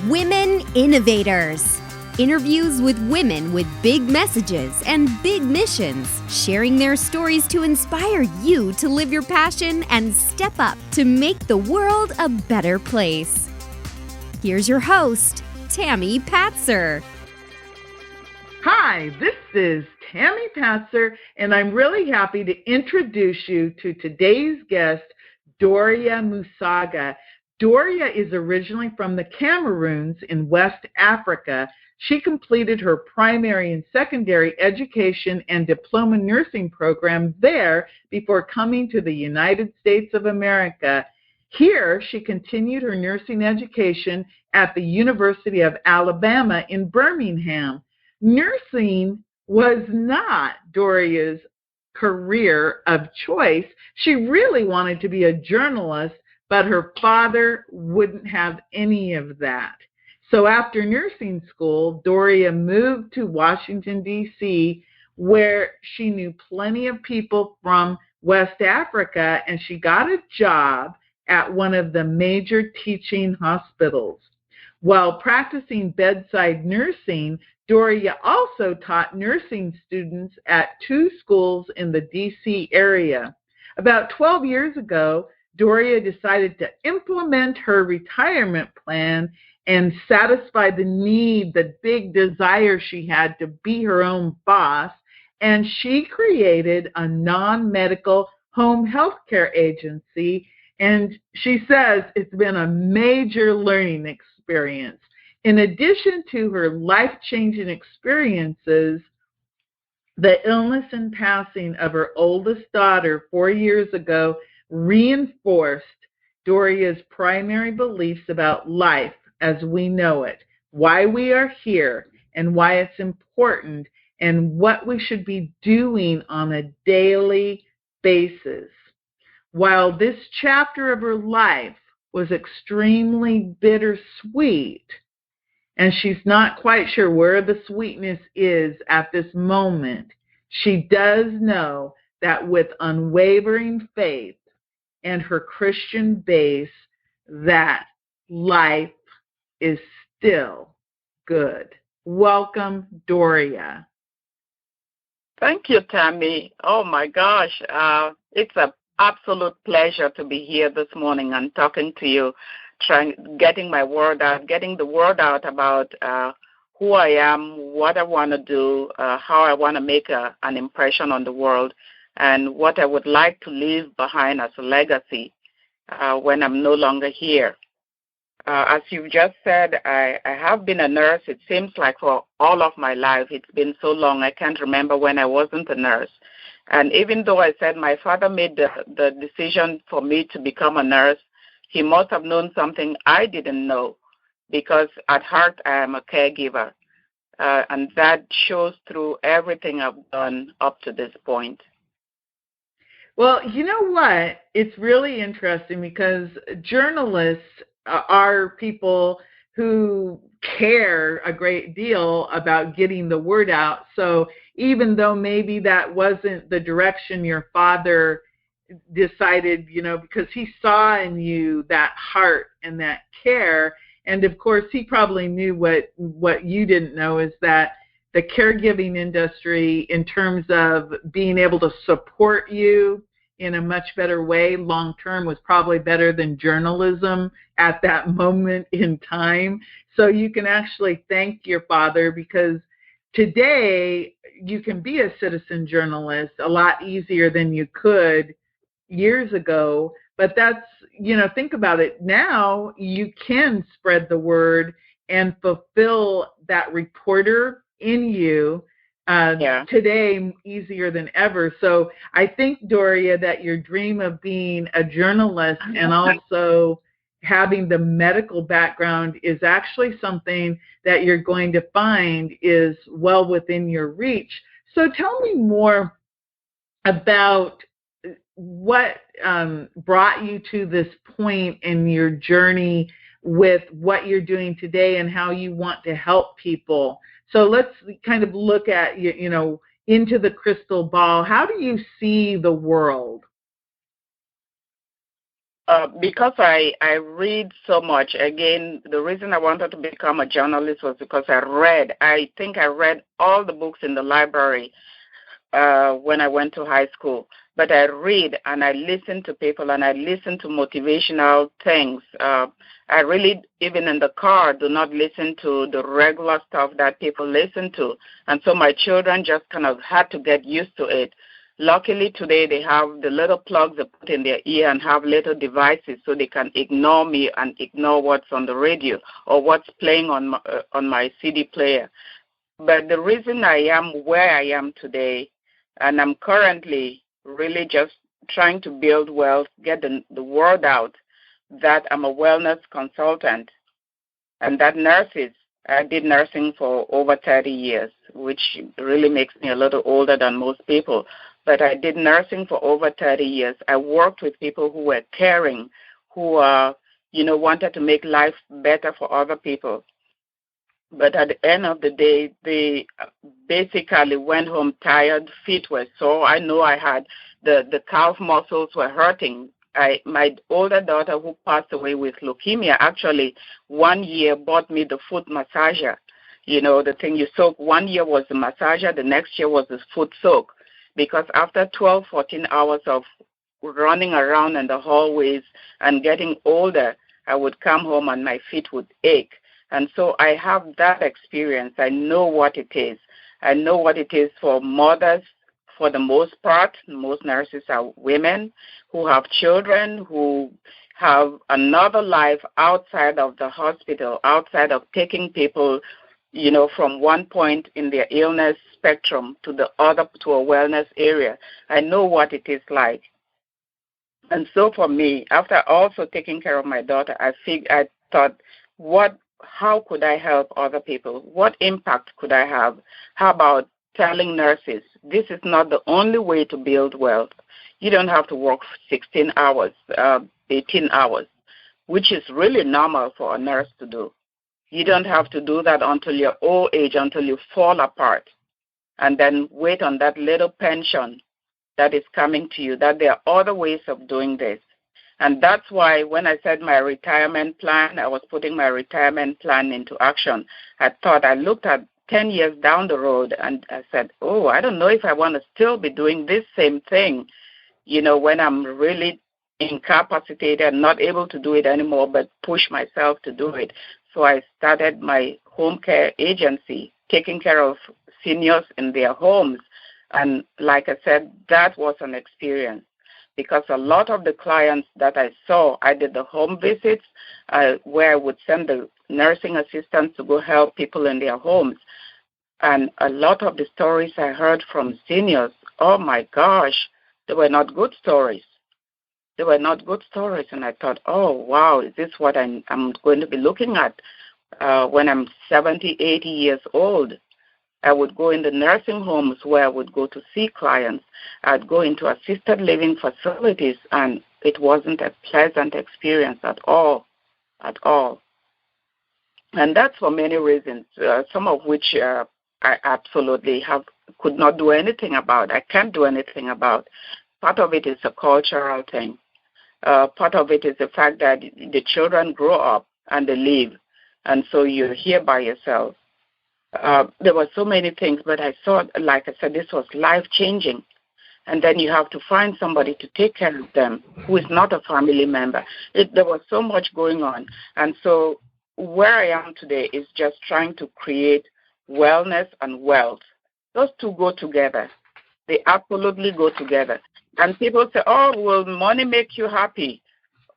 Women Innovators. Interviews with women with big messages and big missions, sharing their stories to inspire you to live your passion and step up to make the world a better place. Here's your host, Tami Patzer. Hi, this is Tami Patzer, and I'm really happy to introduce you to today's guest, Doria Musaga. Doria is originally from the Cameroons in West Africa. She completed her primary and secondary education and diploma nursing program there before coming to the United States of America. Here, she continued her nursing education at the University of Alabama in Birmingham. Nursing was not Doria's career of choice. She really wanted to be a journalist, but her father wouldn't have any of that. So after nursing school, Doria moved to Washington, D.C., where she knew plenty of people from West Africa, and she got a job at one of the major teaching hospitals. While practicing bedside nursing, Doria also taught nursing students at two schools in the D.C. area. About 12 years ago, Doria decided to implement her retirement plan and satisfy the need, the big desire she had to be her own boss, and she created a non-medical home health care agency, and she says it's been a major learning experience. In addition to her life-changing experiences, the illness and passing of her oldest daughter 4 years ago reinforced Doria's primary beliefs about life as we know it, why we are here, and why it's important, and what we should be doing on a daily basis. While this chapter of her life was extremely bittersweet, and she's not quite sure where the sweetness is at this moment, she does know that with unwavering faith and her Christian base, that life is still good. Welcome, Doria. Thank you, Tami. Oh my gosh, it's an absolute pleasure to be here this morning and talking to you, getting the word out about who I am, what I want to do, how I want to make an impression on the world, and what I would like to leave behind as a legacy when I'm no longer here. As you've just said, I have been a nurse, it seems like for all of my life. It's been so long, I can't remember when I wasn't a nurse. And even though I said my father made the decision for me to become a nurse, he must have known something I didn't know, because at heart I am a caregiver. And that shows through everything I've done up to this point. Well, you know what? It's really interesting because journalists are people who care a great deal about getting the word out. So even though maybe that wasn't the direction your father decided, because he saw in you that heart and that care, and of course he probably knew what you didn't know, is that the caregiving industry, in terms of being able to support you in a much better way long term, was probably better than journalism at that moment in time. So you can actually thank your father, because today you can be a citizen journalist a lot easier than you could years ago. But that's, think about it. Now you can spread the word and fulfill that reporter in you today easier than ever. So I think, Doria, that your dream of being a journalist and also having the medical background is actually something that you're going to find is well within your reach. So tell me more about what brought you to this point in your journey with what you're doing today and how you want to help people. So let's kind of look at, into the crystal ball. How do you see the world? Because I read so much. Again, the reason I wanted to become a journalist was because I think I read all the books in the library when I went to high school. But I read and I listen to people and I listen to motivational things. I really, even in the car, do not listen to the regular stuff that people listen to. And so my children just kind of had to get used to it. Luckily, today they have the little plugs they put in their ear and have little devices so they can ignore me and ignore what's on the radio or what's playing on my CD player. But the reason I am where I am today, and I'm currently really just trying to build wealth, get the word out that I'm a wellness consultant and that I did nursing for over 30 years, which really makes me a little older than most people. But I did nursing for over 30 years. I worked with people who were caring, who wanted to make life better for other people. But at the end of the day, they basically went home tired, feet were sore. I know I had the calf muscles were hurting. My older daughter, who passed away with leukemia, actually 1 year bought me the foot massager. The thing you soak. 1 year was the massager, the next year was the foot soak. Because after 12, 14 hours of running around in the hallways and getting older, I would come home and my feet would ache. And so I have that experience. I know what it is. I know what it is for mothers. For the most part, most nurses are women who have children, who have another life outside of the hospital, outside of taking people from one point in their illness spectrum to the other, to a wellness area. I know what it is like. And so for me, after also taking care of my daughter, I thought, how could I help other people? What impact could I have? How about telling nurses, this is not the only way to build wealth. You don't have to work 16 hours, 18 hours, which is really normal for a nurse to do. You don't have to do that until your old age, until you fall apart, and then wait on that little pension that is coming to you, that there are other ways of doing this. And that's why when I said my retirement plan, I was putting my retirement plan into action. I looked at 10 years down the road, and I said, I don't know if I want to still be doing this same thing, when I'm really incapacitated, not able to do it anymore, but push myself to do it. So I started my home care agency, taking care of seniors in their homes. And like I said, that was an experience because a lot of the clients that I saw, I did the home visits where I would send the nursing assistants to go help people in their homes. And a lot of the stories I heard from seniors, oh my gosh, they were not good stories. They were not good stories. And I thought, oh, wow, is this what I'm going to be looking at when I'm 70, 80 years old? I would go in the nursing homes where I would go to see clients. I'd go into assisted living facilities, and it wasn't a pleasant experience at all. And that's for many reasons, some of which I absolutely could not do anything about. I can't do anything about. Part of it is a cultural thing. Part of it is the fact that the children grow up and they leave, and so you're here by yourself. There were so many things, but I thought, like I said, this was life-changing. And then you have to find somebody to take care of them who is not a family member. There was so much going on. And so where I am today is just trying to create wellness and wealth. Those two go together. They absolutely go together. And people say, oh, will money make you happy?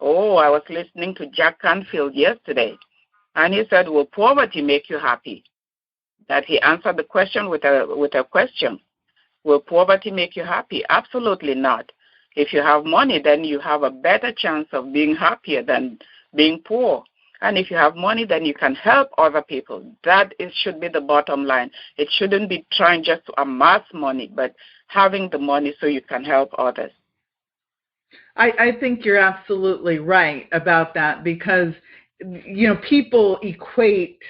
Oh, I was listening to Jack Canfield yesterday, and he said, will poverty make you happy? That he answered the question with a question. Will poverty make you happy? Absolutely not. If you have money, then you have a better chance of being happier than being poor. And if you have money, then you can help other people. Should be the bottom line. It shouldn't be trying just to amass money, but having the money so you can help others. I think you're absolutely right about that because, people equate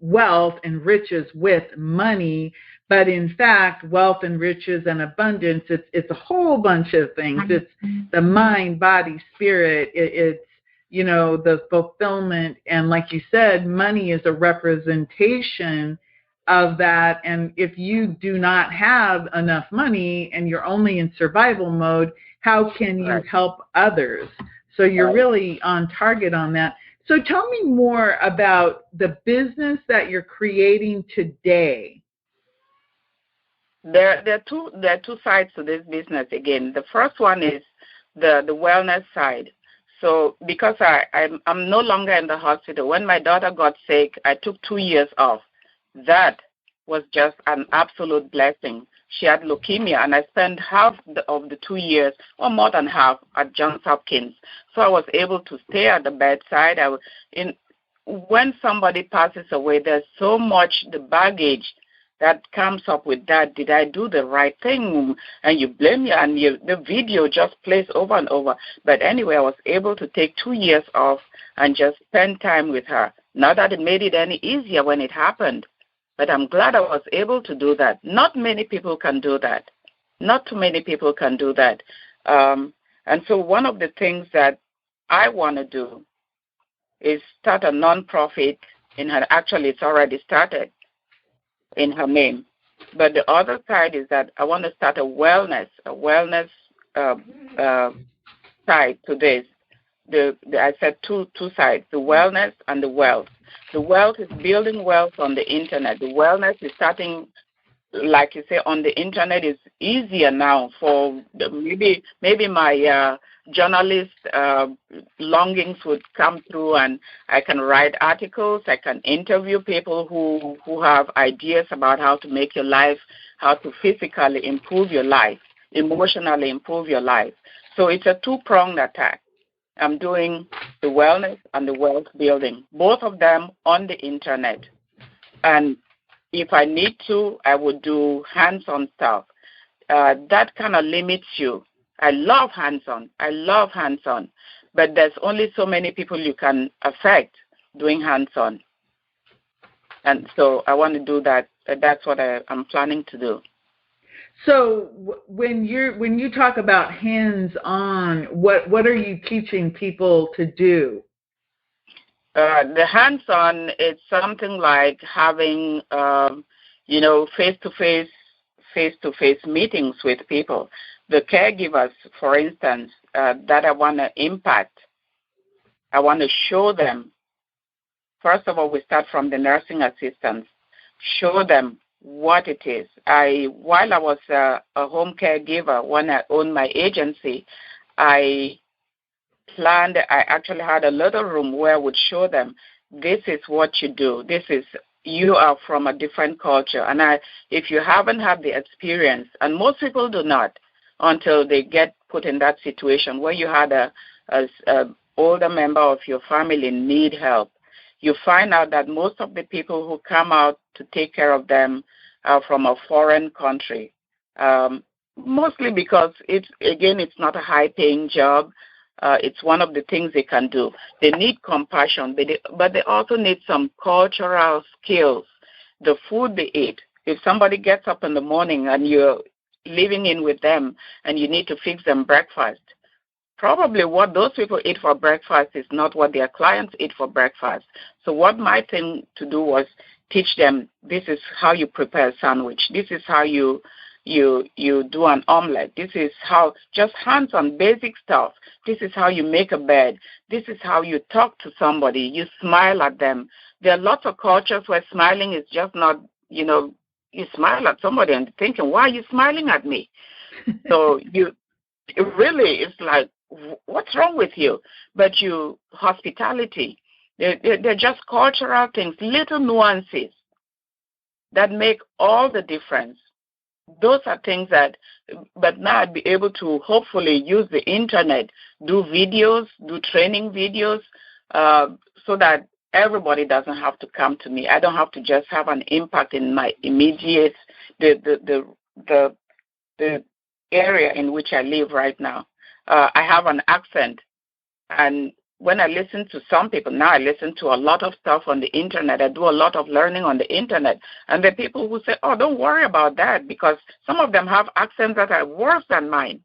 wealth and riches with money, But in fact, wealth and riches and abundance, it's a whole bunch of things. It's the mind, body, spirit. It's, the fulfillment. And like you said, money is a representation of that. And if you do not have enough money and you're only in survival mode, how can you help others? So you're really on target on that. So tell me more about the business that you're creating today. There are two sides to this business. Again, the first one is the wellness side. So because I'm no longer in the hospital. When my daughter got sick, I took 2 years off. That was just an absolute blessing. She had leukemia, and I spent half of the 2 years, or more than half, at Johns Hopkins. So I was able to stay at the bedside. When somebody passes away, there's so much the baggage that comes up with that. Did I do the right thing? And you blame you, and the video just plays over and over. But anyway, I was able to take 2 years off and just spend time with her. Not that it made it any easier when it happened, but I'm glad I was able to do that. Not many people can do that. Not too many people can do that. And so one of the things that I want to do is start a nonprofit in her. Actually, it's already started in her name. But the other side is that I want to start a wellness side to this. I said two sides, the wellness and the wealth. The wealth is building wealth on the internet. The wellness is starting, like you say, on the internet is easier now for maybe my journalist longings would come through, and I can write articles. I can interview people who have ideas about how to make your life, how to physically improve your life, emotionally improve your life. So it's a two-pronged attack. I'm doing the wellness and the wealth building, both of them on the internet. And if I need to, I would do hands-on stuff. That kind of limits you. I love hands-on, but there's only so many people you can affect doing hands-on. And so I want to do that. That's what I'm planning to do. So when you talk about hands-on, what are you teaching people to do? The hands-on, it's something like having, face-to-face meetings with people. The caregivers, for instance, that I want to impact, I want to show them. First of all, we start from the nursing assistants. Show them what it is. While I was a home caregiver, when I owned my agency, I actually had a little room where I would show them, this is what you do. You are from a different culture. And if you haven't had the experience, and most people do not until they get put in that situation where you had a older member of your family need help, you find out that most of the people who come out to take care of them are from a foreign country, mostly because it's not a high-paying job. It's one of the things they can do. They need compassion, but they also need some cultural skills. The food they eat. If somebody gets up in the morning and you're living in with them and you need to fix them breakfast, probably what those people eat for breakfast is not what their clients eat for breakfast. So what my thing to do was teach them, this is how you prepare a sandwich. This is how you do an omelet. This is how, just hands-on basic stuff. This is how you make a bed. This is how you talk to somebody. You smile at them. There are lots of cultures where smiling is just not, you smile at somebody and thinking, why are you smiling at me? So it's like, what's wrong with you? But hospitality, they're just cultural things, little nuances that make all the difference. Those are things but now I'd be able to hopefully use the internet, do videos, do training videos, so that everybody doesn't have to come to me. I don't have to just have an impact in my immediate, the area in which I live right now. I have an accent, and when I listen to some people, now I listen to a lot of stuff on the internet. I do a lot of learning on the internet. And the people who say, oh, don't worry about that, because some of them have accents that are worse than mine.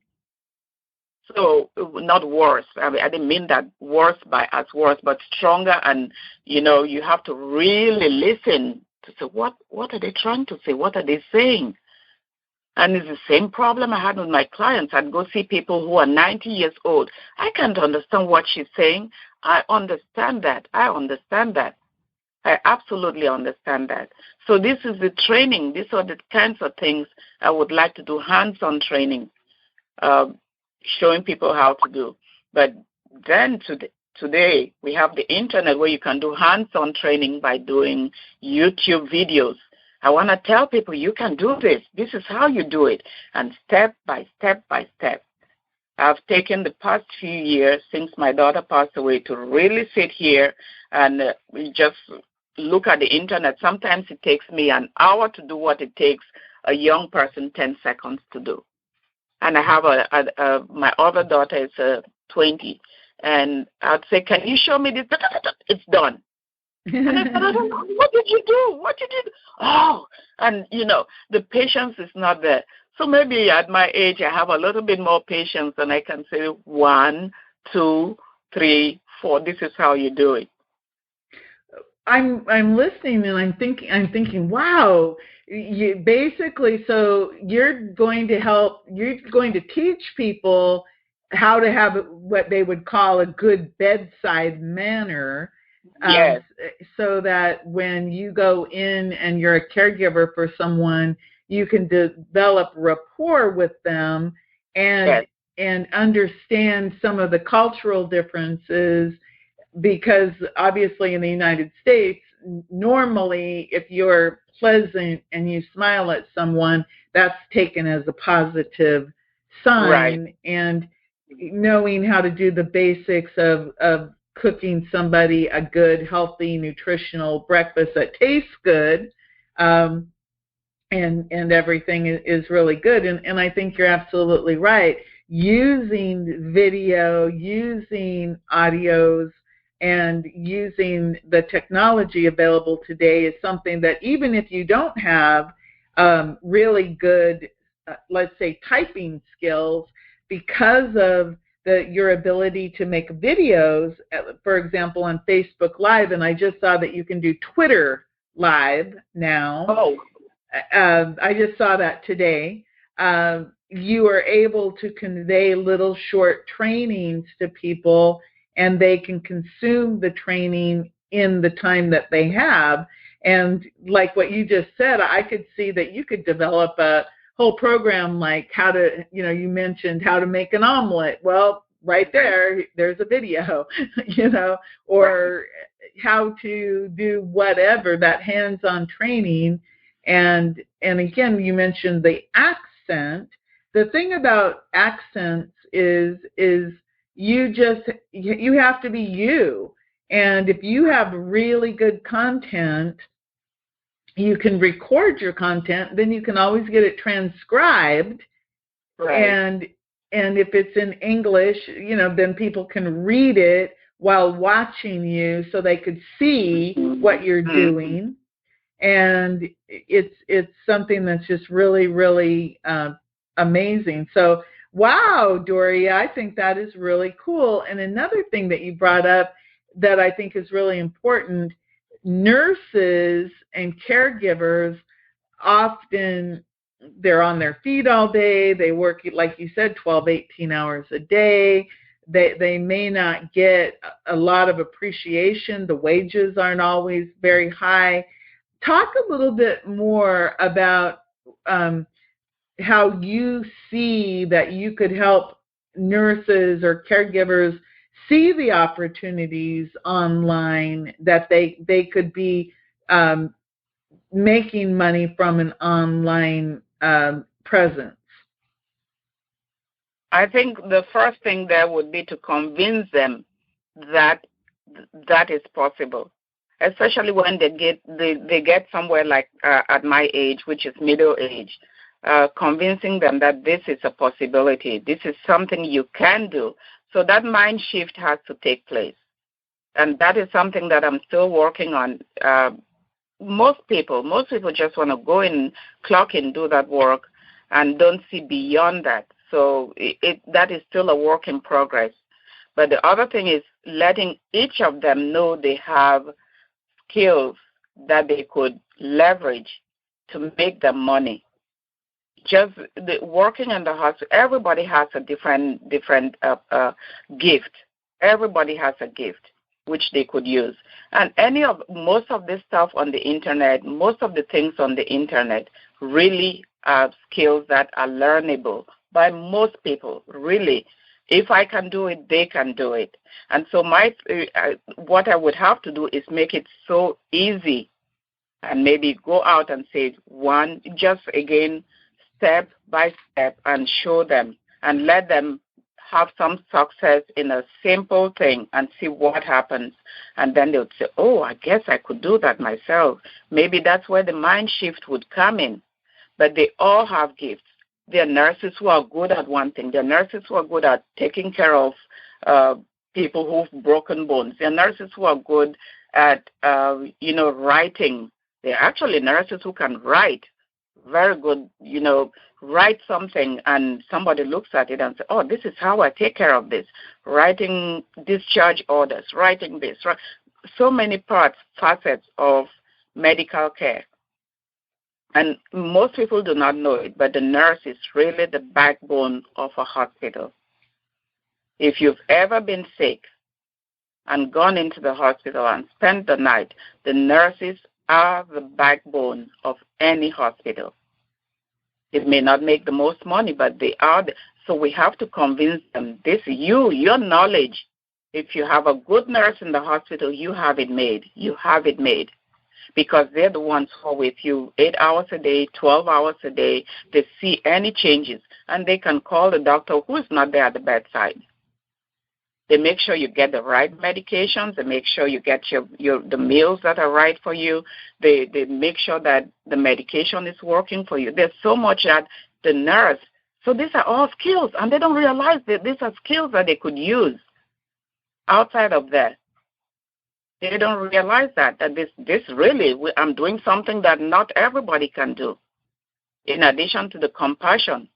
So not worse. I mean, I didn't mean that worse by as worse, but stronger. And, you have to really listen to say, what are they trying to say? What are they saying? And it's the same problem I had with my clients. I'd go see people who are 90 years old. I can't understand what she's saying. I understand that. I absolutely understand that. So this is the training. These are the kinds of things I would like to do, hands-on training, showing people how to do. But then today we have the internet where you can do hands-on training by doing YouTube videos. I want to tell people you can do this. This is how you do it. And step by step by step. I've taken the past few years since my daughter passed away to really sit here and just look at the internet. Sometimes it takes me an hour to do what it takes a young person 10 seconds to do. And I have my other daughter is 20. And I'd say, can you show me this? It's done. And I said, I don't know. What did you do? What did you do? Oh, and, the patience is not there. So maybe at my age, I have a little bit more patience, and I can say 1, 2, 3, 4. This is how you do it. I'm listening, and I'm thinking, wow. You basically, so you're going to teach people how to have what they would call a good bedside manner. Yes. So that when you go in and you're a caregiver for someone, you can develop rapport with them and Yes. and understand some of the cultural differences, because obviously in the United States, normally if you're pleasant and you smile at someone, that's taken as a positive sign. Right. And knowing how to do the basics of cooking somebody a good, healthy, nutritional breakfast that tastes good, and everything is really good. And I think you're absolutely right. Using video, using audios, and using the technology available today is something that even if you don't have really good, let's say, typing skills, because of your ability to make videos, for example, on Facebook Live, and I just saw that you can do Twitter Live now. Oh. I just saw that today. You are able to convey little short trainings to people, and they can consume the training in the time that they have. And like what you just said, I could see that you could develop a whole program like how to, you mentioned how to make an omelet. Well, right there's a video, or how to do whatever, that hands-on training. And again, you mentioned the accent. The thing about accents is you have to be you. And if you have really good content, you can record your content, then you can always get it transcribed. Right. And if it's in English, then people can read it while watching you, so they could see what you're doing. And it's something that's just really, really amazing. So, wow, Doria, I think that is really cool. And another thing that you brought up that I think is really important, nurses and caregivers often, they're on their feet all day. They work, like you said, 12, 18 hours a day. They may not get a lot of appreciation. The wages aren't always very high. Talk a little bit more about how you see that you could help nurses or caregivers see the opportunities online, that they could be making money from an online presence. I think the first thing there would be to convince them that is possible, especially when they get somewhere like at my age, which is middle age, convincing them that this is a possibility. This is something you can do. So that mind shift has to take place. And that is something that I'm still working on. Most people just want to go in, clock in, do that work, and don't see beyond that. So that is still a work in progress. But the other thing is letting each of them know they have skills that they could leverage to make them money. Just working in the hospital, everybody has a different gift. Everybody has a gift which they could use. And most of this stuff on the internet, most of the things on the internet really are skills that are learnable by most people, really. If I can do it, they can do it. And so what I would have to do is make it so easy and maybe go out and say step by step, and show them and let them have some success in a simple thing and see what happens. And then they would say, oh, I guess I could do that myself. Maybe that's where the mind shift would come in. But they all have gifts. There are nurses who are good at one thing. There are nurses who are good at taking care of people who've broken bones. There are nurses who are good at, writing. There are actually nurses who can write. Very good, write something and somebody looks at it and says, oh, this is how I take care of this. Writing discharge orders, writing this. Right? So many facets of medical care. And most people do not know it, but the nurse is really the backbone of a hospital. If you've ever been sick and gone into the hospital and spent the night, the nurses are the backbone of any hospital. It may not make the most money, but they are. So we have to convince them, your knowledge, if you have a good nurse in the hospital, you have it made. You have it made. Because they're the ones who are with you 8 hours a day, 12 hours a day. They see any changes, and they can call the doctor who is not there at the bedside. They make sure you get the right medications. They make sure you get the meals that are right for you. They make sure that the medication is working for you. There's so much that the nurse. So these are all skills, and they don't realize that these are skills that they could use outside of that. They don't realize that this really, I'm doing something that not everybody can do. In addition to the compassion.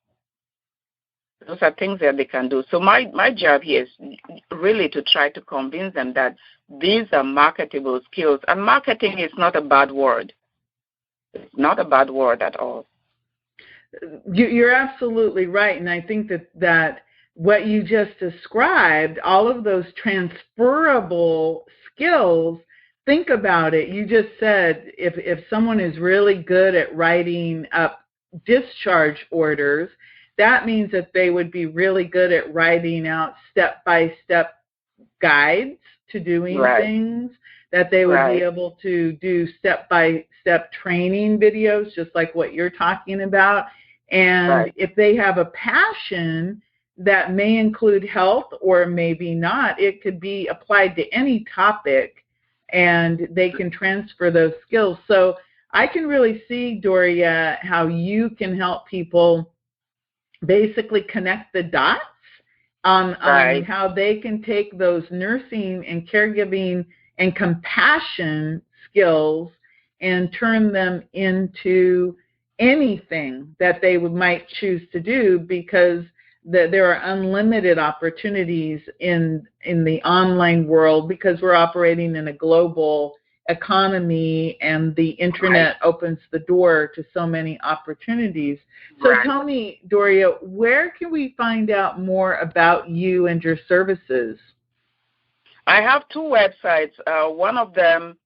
Those are things that they can do. So my job here is really to try to convince them that these are marketable skills. And marketing is not a bad word. It's not a bad word at all. You're absolutely right. And I think that what you just described, all of those transferable skills, think about it. You just said if someone is really good at writing up discharge orders, that means that they would be really good at writing out step-by-step guides to doing things, that they would be able to do step-by-step training videos, just like what you're talking about. And if they have a passion that may include health or maybe not, it could be applied to any topic, and they can transfer those skills. So I can really see, Doria, how you can help people basically connect the dots on how they can take those nursing and caregiving and compassion skills and turn them into anything that they might choose to do, because there are unlimited opportunities in the online world, because we're operating in a global economy and the internet opens the door to so many opportunities. So tell me, Doria, where can we find out more about you and your services? I have two websites. One of them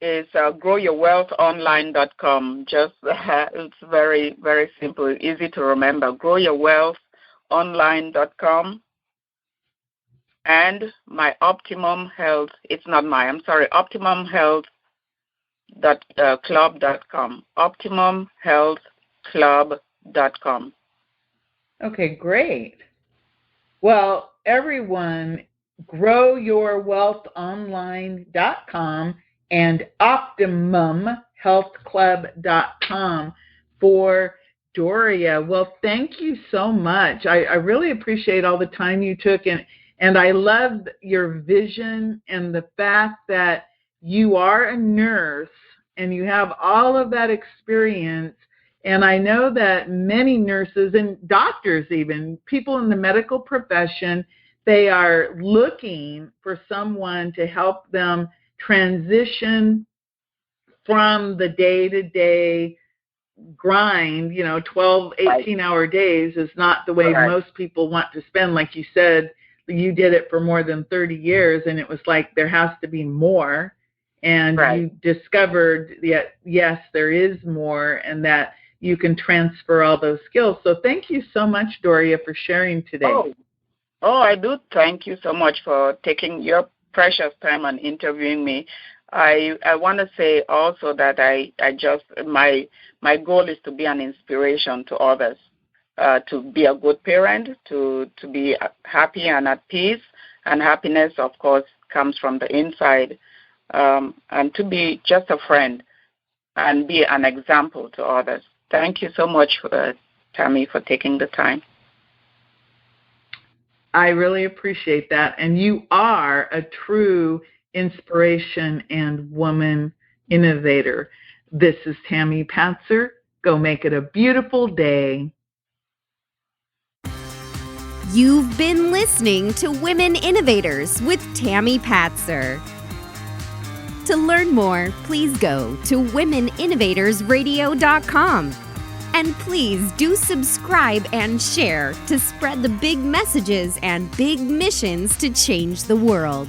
is growyourwealthonline.com. It's very, very simple, easy to remember. growyourwealthonline.com. And my Optimum Health, Optimum Health club.com. optimumhealthclub.com. Okay, great. Well, everyone, growyourwealthonline.com and optimumhealthclub.com for Doria. Well, thank you so much. I really appreciate all the time you took, and And I love your vision and the fact that you are a nurse and you have all of that experience. And I know that many nurses and doctors, even people in the medical profession, they are looking for someone to help them transition from the day-to-day grind. 12, 18-hour days is not the way most people want to spend. Like you said, you did it for more than 30 years, and it was like there has to be more. And you discovered that, yes, there is more, and that you can transfer all those skills. So thank you so much, Doria, for sharing today. Oh, I do thank you so much for taking your precious time and interviewing me. I want to say also that my goal is to be an inspiration to others, to be a good parent, to be happy and at peace. And happiness, of course, comes from the inside. And to be just a friend and be an example to others. Thank you so much, Tami, for taking the time. I really appreciate that. And you are a true inspiration and woman innovator. This is Tami Patzer. Go make it a beautiful day. You've been listening to Women Innovators with Tami Patzer. To learn more, please go to womeninnovatorsradio.com. And please do subscribe and share to spread the big messages and big missions to change the world.